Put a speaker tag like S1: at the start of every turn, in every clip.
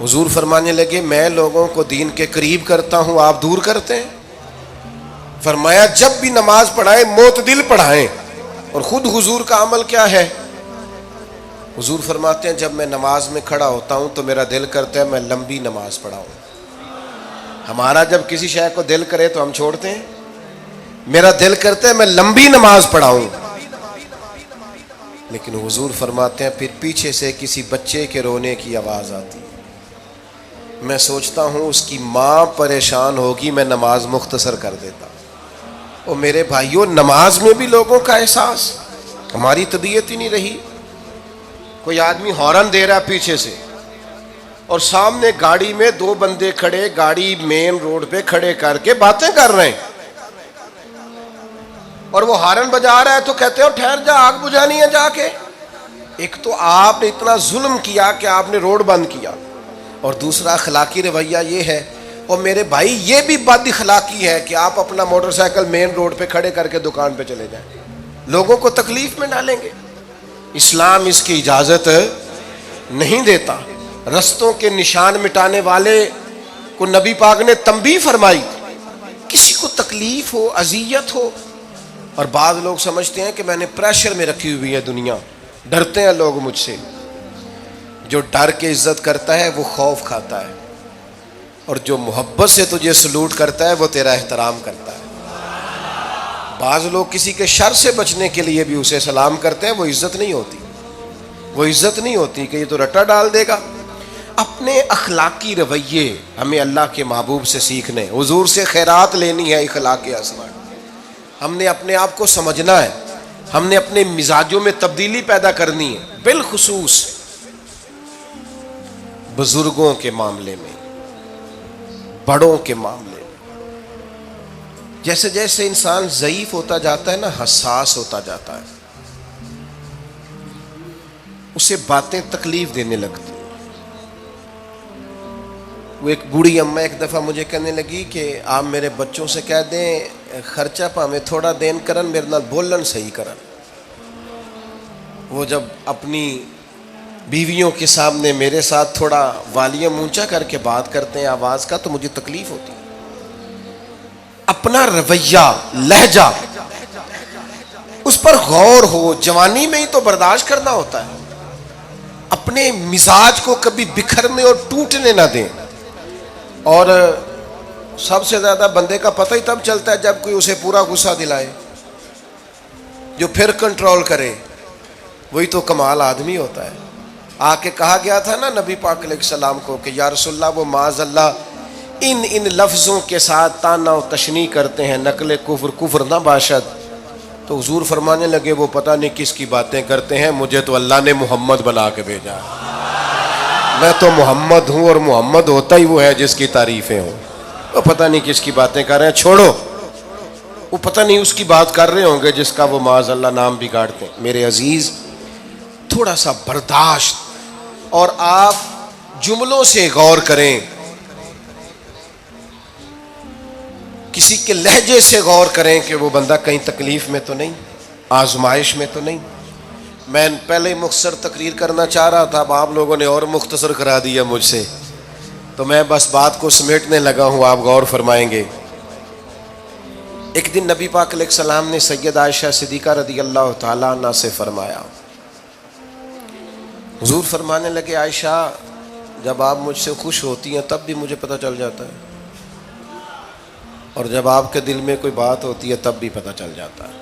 S1: حضور فرمانے لگے میں لوگوں کو دین کے قریب کرتا ہوں، آپ دور کرتے ہیں؟ فرمایا جب بھی نماز پڑھائیں معتدل پڑھائیں۔ اور خود حضور کا عمل کیا ہے؟ حضور فرماتے ہیں جب میں نماز میں کھڑا ہوتا ہوں تو میرا دل کرتا ہے میں لمبی نماز پڑھاؤں۔ ہمارا جب کسی شے کو دل کرے تو ہم چھوڑتے ہیں، میرا دل کرتا ہے میں لمبی نماز پڑھاؤں۔ لیکن حضور فرماتے ہیں پھر پیچھے سے کسی بچے کے رونے کی آواز آتی، میں سوچتا ہوں اس کی ماں پریشان ہوگی، میں نماز مختصر کر دیتا۔ اور میرے بھائیوں، نماز میں بھی لوگوں کا احساس، ہماری طبیعت ہی نہیں رہی۔ کوئی آدمی ہارن دے رہا ہے پیچھے سے، اور سامنے گاڑی میں دو بندے کھڑے، گاڑی مین روڈ پہ کھڑے کر کے باتیں کر رہے ہیں، اور وہ ہارن بجا رہا ہے تو کہتے ہو ٹھہر جا، آگ بجھانی ہے جا کے۔ ایک تو آپ نے اتنا ظلم کیا کہ آپ نے روڈ بند کیا، اور دوسرا اخلاقی رویہ یہ ہے، اور میرے بھائی یہ بھی بد اخلاقی ہے کہ آپ اپنا موٹر سائیکل مین روڈ پہ کھڑے کر کے دکان پہ چلے جائیں، لوگوں کو تکلیف میں ڈالیں گے۔ اسلام اس کی اجازت نہیں دیتا۔ رستوں کے نشان مٹانے والے کو نبی پاک نے تنبیہ فرمائی، کسی کو تکلیف ہو، اذیت ہو، اور بعض لوگ سمجھتے ہیں کہ میں نے پریشر میں رکھی ہوئی ہے دنیا، ڈرتے ہیں لوگ مجھ سے۔ جو ڈر کے عزت کرتا ہے وہ خوف کھاتا ہے، اور جو محبت سے تجھے سلوٹ کرتا ہے وہ تیرا احترام کرتا ہے۔ بعض لوگ کسی کے شر سے بچنے کے لیے بھی اسے سلام کرتے ہیں، وہ عزت نہیں ہوتی، وہ عزت نہیں ہوتی کہ یہ تو رٹا ڈال دے گا۔ اپنے اخلاقی رویے ہمیں اللہ کے محبوب سے سیکھنے، حضور سے خیرات لینی ہے، اخلاق اسماعیل۔ ہم نے اپنے آپ کو سمجھنا ہے، ہم نے اپنے مزاجوں میں تبدیلی پیدا کرنی ہے، بالخصوص بزرگوں کے معاملے میں، بڑوں کے معاملے میں۔ جیسے جیسے انسان ضعیف ہوتا جاتا ہے نا، حساس ہوتا جاتا ہے، اسے باتیں تکلیف دینے لگتی ہیں۔ وہ ایک بوڑھی اماں ایک دفعہ مجھے کہنے لگی کہ آپ میرے بچوں سے کہہ دیں خرچہ پاویں تھوڑا دین کرن، میرے نال بولن صحیح کرن۔ وہ جب اپنی بیویوں کے سامنے میرے ساتھ تھوڑا والیوم اونچا کر کے بات کرتے ہیں آواز کا تو مجھے تکلیف ہوتی ہے۔ اپنا رویہ، لہجہ، اس پر غور ہو، جوانی میں ہی تو برداشت کرنا ہوتا ہے۔ اپنے مزاج کو کبھی بکھرنے اور ٹوٹنے نہ دیں۔ اور سب سے زیادہ بندے کا پتہ ہی تب چلتا ہے جب کوئی اسے پورا غصہ دلائے، جو پھر کنٹرول کرے، وہی تو کمال آدمی ہوتا ہے۔ آ کے کہا گیا تھا نا نبی پاک علیہ السلام کو کہ یا رسول اللہ وہ معاذ اللہ ان لفظوں کے ساتھ تانا و تشنیع کرتے ہیں، نقل کفر، کفر نہ باشد۔ تو حضور فرمانے لگے وہ پتہ نہیں کس کی باتیں کرتے ہیں، مجھے تو اللہ نے محمد بنا کے بھیجا ہے، میں تو محمد ہوں، اور محمد ہوتا ہی وہ ہے جس کی تعریفیں ہوں۔ وہ پتہ نہیں کس کی باتیں کر رہے ہیں، چھوڑو، وہ پتہ نہیں اس کی بات کر رہے ہوں گے جس کا وہ معاذ اللہ نام بگاڑتے ہیں۔ میرے عزیز، تھوڑا سا برداشت، اور آپ جملوں سے غور کریں، کسی کے لہجے سے غور کریں کہ وہ بندہ کہیں تکلیف میں تو نہیں، آزمائش میں تو نہیں۔ میں پہلے مختصر تقریر کرنا چاہ رہا تھا، اب آپ لوگوں نے اور مختصر کرا دیا مجھ سے، تو میں بس بات کو سمیٹنے لگا ہوں، آپ غور فرمائیں گے۔ ایک دن نبی پاک علیہ السلام نے سید عائشہ صدیقہ رضی اللہ تعالیٰ عنہ سے فرمایا، حضور فرمانے لگے عائشہ جب آپ مجھ سے خوش ہوتی ہیں تب بھی مجھے پتہ چل جاتا ہے، اور جب آپ کے دل میں کوئی بات ہوتی ہے تب بھی پتہ چل جاتا ہے۔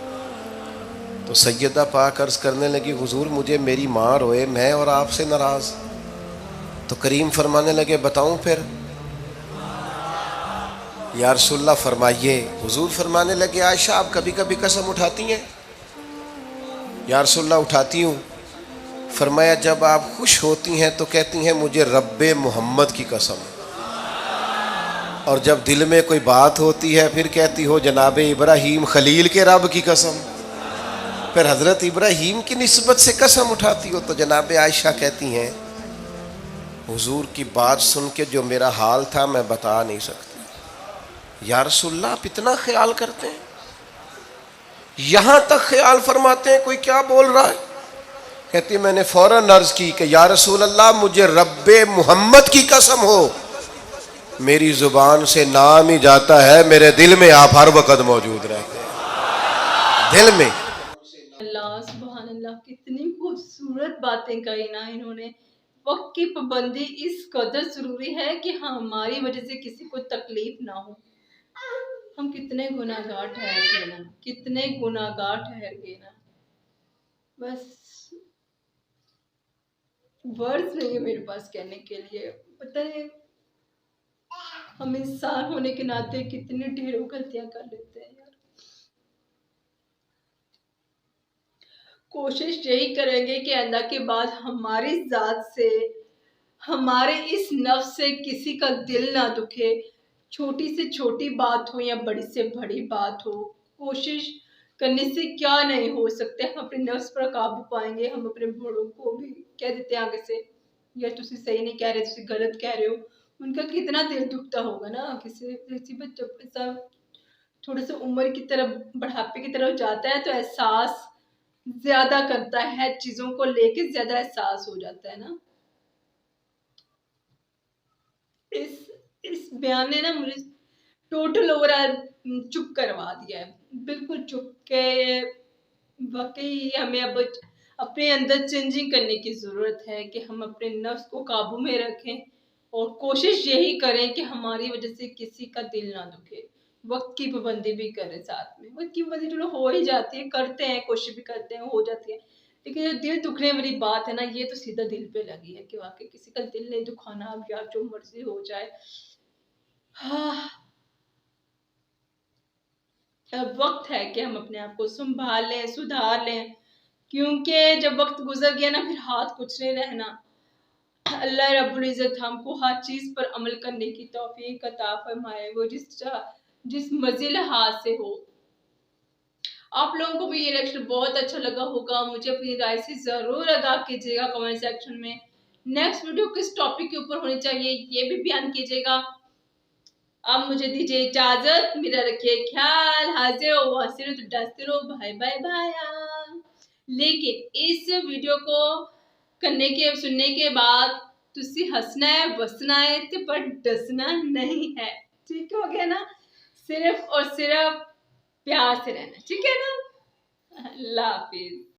S1: تو سیدہ پاک عرض کرنے لگی حضور مجھے میری ماں روئے، میں اور آپ سے ناراض۔ تو کریم فرمانے لگے بتاؤں پھر؟ یا رسول اللہ فرمائیے۔ حضور فرمانے لگے عائشہ آپ کبھی کبھی قسم اٹھاتی ہیں؟ یا رسول اللہ اٹھاتی ہوں۔ فرمایا جب آپ خوش ہوتی ہیں تو کہتی ہیں مجھے رب محمد کی قسم، اور جب دل میں کوئی بات ہوتی ہے پھر کہتی ہو جناب ابراہیم خلیل کے رب کی قسم، پھر حضرت ابراہیم کی نسبت سے قسم اٹھاتی ہو۔ تو جناب عائشہ کہتی ہیں حضور کی بات سن کے جو میرا حال تھا میں بتا نہیں سکتی۔ یا رسول اللہ آپ اتنا خیال کرتے ہیں؟ یہاں تک خیال فرماتے ہیں کوئی کیا بول رہا ہے، کہتی میں نے فوراً عرض کی کہ یا رسول اللہ مجھے رب محمد کی قسم ہو میری زبان سے نام ہی جاتا ہے، میرے دل میں آپ ہر وقت موجود رہتے ہیں، دل میں۔
S2: اللہ سبحان اللہ، کتنی خوبصورت باتیں کہی نا انہوں نے۔ وقت کی پابندی اس قدر ضروری ہے کہ ہماری وجہ سے کسی کو تکلیف نہ ہو۔ ہم کتنے گناہگار ٹھہر گئے نا، کتنے گناہگار ٹھہر گئے نا، بس ورڈز نہیں ہے میرے پاس کہنے کے لیے۔ پتہ نہیں ہم انسان ہونے کے ناطے کتنی ڈھیروں غلطیاں کر لیتے ہیں یار۔ کوشش یہی کریں گے کہ آئندہ کے بعد ہماری ذات سے، ہمارے اس نفس سے کسی کا دل نہ دکھے، چھوٹی سے چھوٹی بات ہو یا بڑی سے بڑی بات ہو۔ کوشش کرنے سے کیا نہیں ہو سکتے، ہم اپنے نفس پر قابو پائیں گے۔ ہم اپنے بڑوں کو بھی کہہ دیتے ہیں آگے سے یا تسی صحیح نہیں کہہ رہے، تسی غلط کہہ رہے ہو، ان کا کتنا دل دکھتا ہوگا نا۔ کسی بچہ ایسا تھوڑے سے عمر کی طرف، بڑھاپے کی طرف جاتا ہے تو احساس زیادہ کرتا ہے، چیزوں کو لے کے زیادہ احساس ہو جاتا ہے نا۔ اس بیان نے نا مجھے ٹوٹل اوور چپ کروا دیا ہے، بالکل چپ کے واقعی ہمیں اب اپنے اندر چینجنگ کرنے کی ضرورت ہے کہ ہم اپنے نفس کو قابو میں رکھیں اور کوشش یہی کریں کہ ہماری وجہ سے کسی کا دل نہ دکھے۔ وقت کی پابندی بھی کریں ساتھ میں، وقت کی پابندی چلو ہو ہی جاتی ہے، کرتے ہیں، کوشش بھی کرتے ہیں، ہو جاتی ہے، لیکن جو دل دکھنے والی بات ہے نا، یہ تو سیدھا دل پہ لگی ہے کہ واقعی کسی کا دل نہیں دکھانا، اب یا جو مرضی ہو جائے۔ اب وقت ہے کہ ہم اپنے آپ کو سنبھال لیں، سدھار لیں، کیونکہ جب وقت گزر گیا نا پھر ہاتھ کچھ نہیں رہنا۔ اللہ رب العزت ہم کو ہر چیز پر عمل کرنے کی توفیق عطا فرمائے، وہ جس مرضی لحاظ سے ہو۔ آپ لوگوں کو بھی یہ لیکچر بہت اچھا لگا ہوگا، مجھے اپنی رائے سے ضرور آگاہ کیجیے گا کمنٹ سیکشن میں۔ نیکسٹ ویڈیو کس ٹاپک کے اوپر ہونی چاہیے یہ بھی بیان کیجیے گا۔ اب مجھے دیجیے اجازت، میرا رکھیے خیال، حاضر ہو واصر تو ڈاستے رہو، بھائی بھائی بھائی۔ لیکن اس ویڈیو کو سننے کے بعد تسی ہسنا ہے، وسنا ہے تے پر ڈسنا نہیں ہے، ٹھیک ہو گیا نا؟ صرف اور صرف پیار سے رہنا، ٹھیک ہے نا؟ اللہ حافظ۔